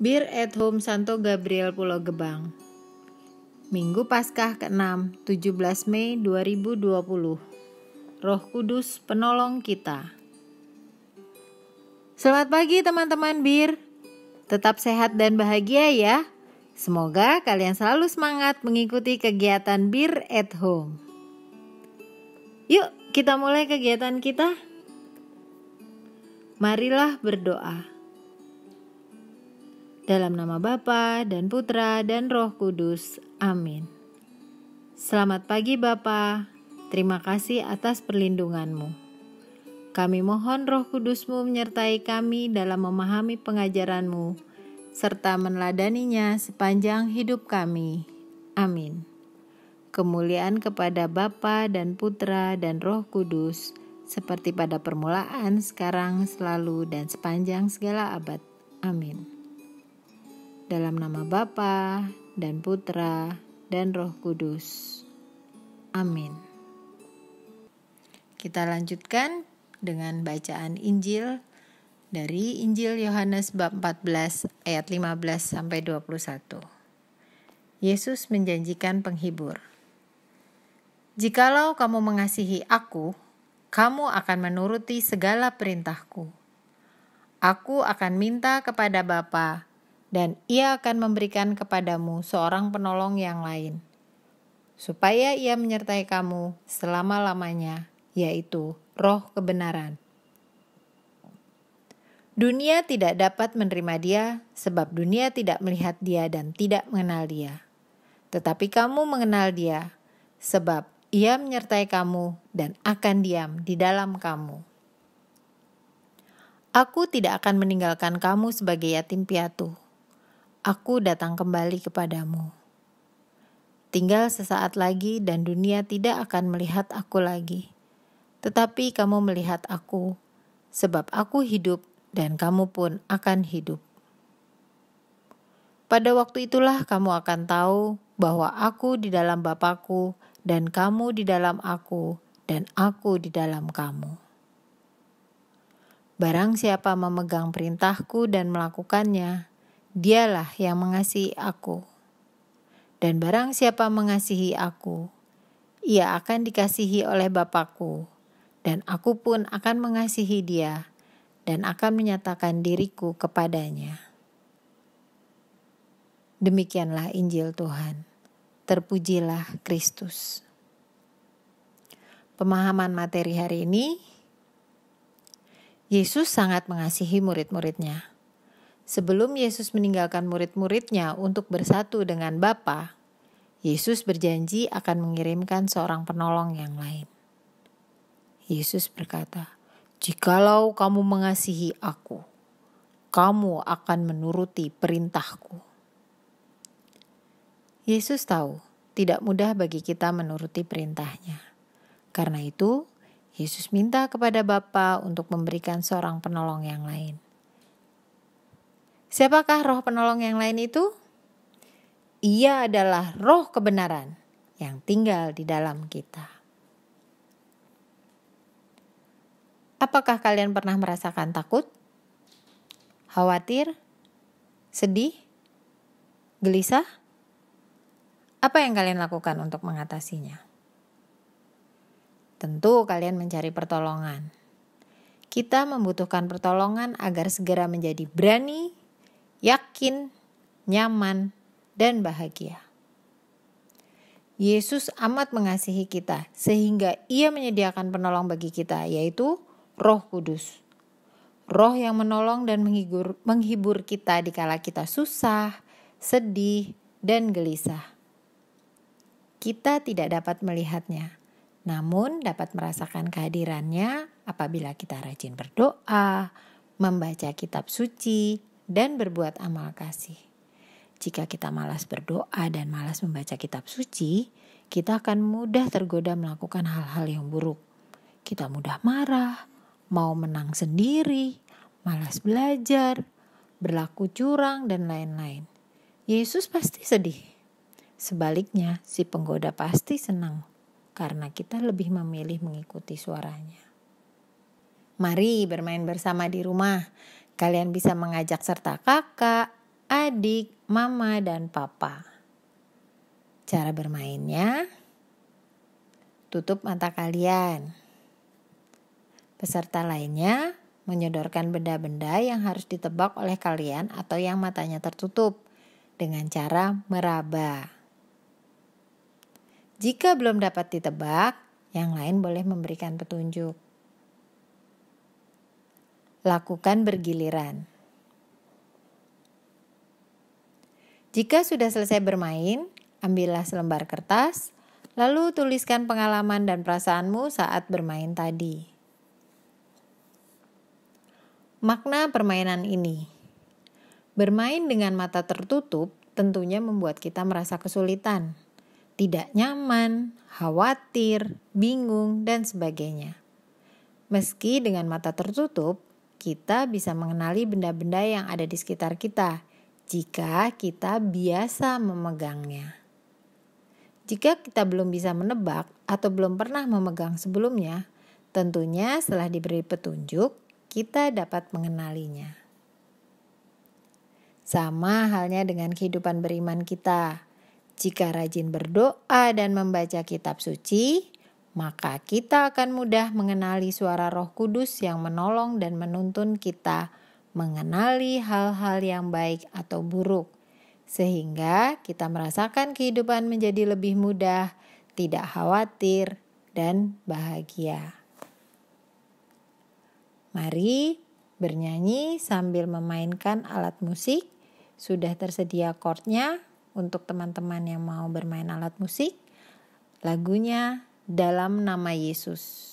Bir at Home Santo Gabriel Pulau Gebang. Minggu Paskah ke-6, 17 Mei 2020. Roh Kudus penolong kita. Selamat pagi teman-teman Bir. Tetap sehat dan bahagia ya. Semoga kalian selalu semangat mengikuti kegiatan Bir at Home. Yuk kita mulai kegiatan kita. Marilah berdoa. Dalam nama Bapa dan Putra dan Roh Kudus. Amin. Selamat pagi Bapa. Terima kasih atas perlindungan-Mu. Kami mohon Roh Kudus-Mu menyertai kami dalam memahami pengajaran-Mu serta meneladaninya sepanjang hidup kami. Amin. Kemuliaan kepada Bapa dan Putra dan Roh Kudus, seperti pada permulaan, sekarang, selalu, dan sepanjang segala abad. Amin. Dalam nama Bapa dan Putra dan Roh Kudus. Amin. Kita lanjutkan dengan bacaan Injil dari Injil Yohanes bab 14 ayat 15 sampai 21. Yesus menjanjikan penghibur. Jikalau kamu mengasihi aku, kamu akan menuruti segala perintahku. Aku akan minta kepada Bapa, dan Ia akan memberikan kepadamu seorang penolong yang lain, supaya Ia menyertai kamu selama-lamanya, yaitu Roh kebenaran. Dunia tidak dapat menerima Dia, sebab dunia tidak melihat Dia dan tidak mengenal Dia. Tetapi kamu mengenal Dia, sebab Ia menyertai kamu dan akan diam di dalam kamu. Aku tidak akan meninggalkan kamu sebagai yatim piatu. Aku datang kembali kepadamu. Tinggal sesaat lagi dan dunia tidak akan melihat aku lagi. Tetapi kamu melihat aku, sebab aku hidup dan kamu pun akan hidup. Pada waktu itulah kamu akan tahu bahwa aku di dalam Bapa-Ku dan kamu di dalam aku dan aku di dalam kamu. Barang siapa memegang perintahku dan melakukannya, Dialah yang mengasihi aku. Dan barang siapa mengasihi aku, ia akan dikasihi oleh Bapa-Ku, dan aku pun akan mengasihi dia, dan akan menyatakan diriku kepadanya. Demikianlah Injil Tuhan. Terpujilah Kristus. Pemahaman materi hari ini, Yesus sangat mengasihi murid-muridnya. Sebelum Yesus meninggalkan murid-muridnya untuk bersatu dengan Bapa, Yesus berjanji akan mengirimkan seorang penolong yang lain. Yesus berkata, "Jikalau kamu mengasihi aku, kamu akan menuruti perintahku." Yesus tahu tidak mudah bagi kita menuruti perintahnya. Karena itu, Yesus minta kepada Bapa untuk memberikan seorang penolong yang lain. Siapakah roh penolong yang lain itu? Ia adalah roh kebenaran yang tinggal di dalam kita. Apakah kalian pernah merasakan takut? Khawatir? Sedih? Gelisah? Apa yang kalian lakukan untuk mengatasinya? Tentu kalian mencari pertolongan. Kita membutuhkan pertolongan agar segera menjadi berani, yakin, nyaman, dan bahagia. Yesus amat mengasihi kita sehingga Ia menyediakan penolong bagi kita, yaitu Roh Kudus. Roh yang menolong dan menghibur kita dikala kita susah, sedih, dan gelisah. Kita tidak dapat melihatnya, namun dapat merasakan kehadirannya apabila kita rajin berdoa, membaca kitab suci, dan berbuat amal kasih. Jika kita malas berdoa dan malas membaca kitab suci, kita akan mudah tergoda melakukan hal-hal yang buruk. Kita mudah marah, mau menang sendiri, malas belajar, berlaku curang, dan lain-lain. Yesus pasti sedih. Sebaliknya, si penggoda pasti senang karena kita lebih memilih mengikuti suaranya. Mari bermain bersama di rumah. Kalian bisa mengajak serta kakak, adik, mama, dan papa. Cara bermainnya, tutup mata kalian. Peserta lainnya menyodorkan benda-benda yang harus ditebak oleh kalian atau yang matanya tertutup dengan cara meraba. Jika belum dapat ditebak, yang lain boleh memberikan petunjuk. Lakukan bergiliran. Jika sudah selesai bermain, ambillah selembar kertas, lalu tuliskan pengalaman dan perasaanmu saat bermain tadi. Makna permainan ini. Bermain dengan mata tertutup tentunya membuat kita merasa kesulitan, tidak nyaman, khawatir, bingung, dan sebagainya. Meski dengan mata tertutup, kita bisa mengenali benda-benda yang ada di sekitar kita jika kita biasa memegangnya. Jika kita belum bisa menebak atau belum pernah memegang sebelumnya, tentunya setelah diberi petunjuk, kita dapat mengenalinya. Sama halnya dengan kehidupan beriman kita. Jika rajin berdoa dan membaca kitab suci, maka kita akan mudah mengenali suara Roh Kudus yang menolong dan menuntun kita mengenali hal-hal yang baik atau buruk, sehingga kita merasakan kehidupan menjadi lebih mudah, tidak khawatir, dan bahagia. Mari bernyanyi sambil memainkan alat musik. Sudah tersedia chordnya untuk teman-teman yang mau bermain alat musik. Lagunya Dalam Nama Yesus.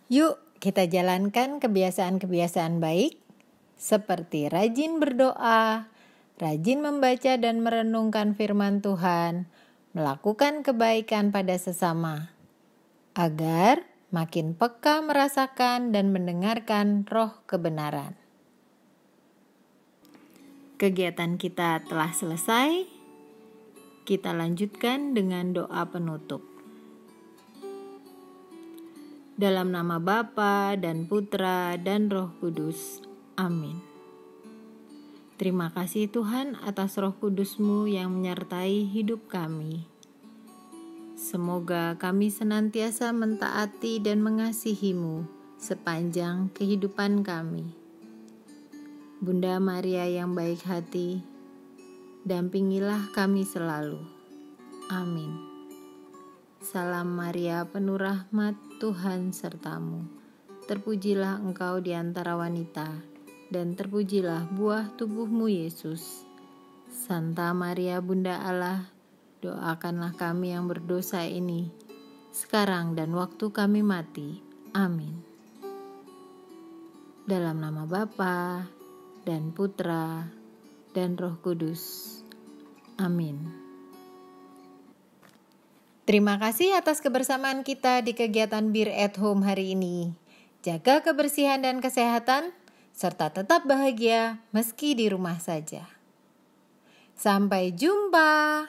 Yuk kita jalankan kebiasaan-kebiasaan baik seperti rajin berdoa, rajin membaca dan merenungkan firman Tuhan, melakukan kebaikan pada sesama, agar makin peka merasakan dan mendengarkan roh kebenaran. Kegiatan kita telah selesai, kita lanjutkan dengan doa penutup. Dalam nama Bapa dan Putra dan Roh Kudus. Amin. Terima kasih Tuhan atas Roh Kudus-Mu yang menyertai hidup kami. Semoga kami senantiasa mentaati dan mengasihi-Mu sepanjang kehidupan kami. Bunda Maria yang baik hati, dampingilah kami selalu. Amin. Salam Maria, penuh rahmat, Tuhan sertamu. Terpujilah engkau di antara wanita, dan terpujilah buah tubuhmu Yesus. Santa Maria Bunda Allah, doakanlah kami yang berdosa ini, sekarang dan waktu kami mati. Amin. Dalam nama Bapa dan Putra dan Roh Kudus. Amin. Terima kasih atas kebersamaan kita di kegiatan Bir at Home hari ini. Jaga kebersihan dan kesehatan, serta tetap bahagia meski di rumah saja. Sampai jumpa.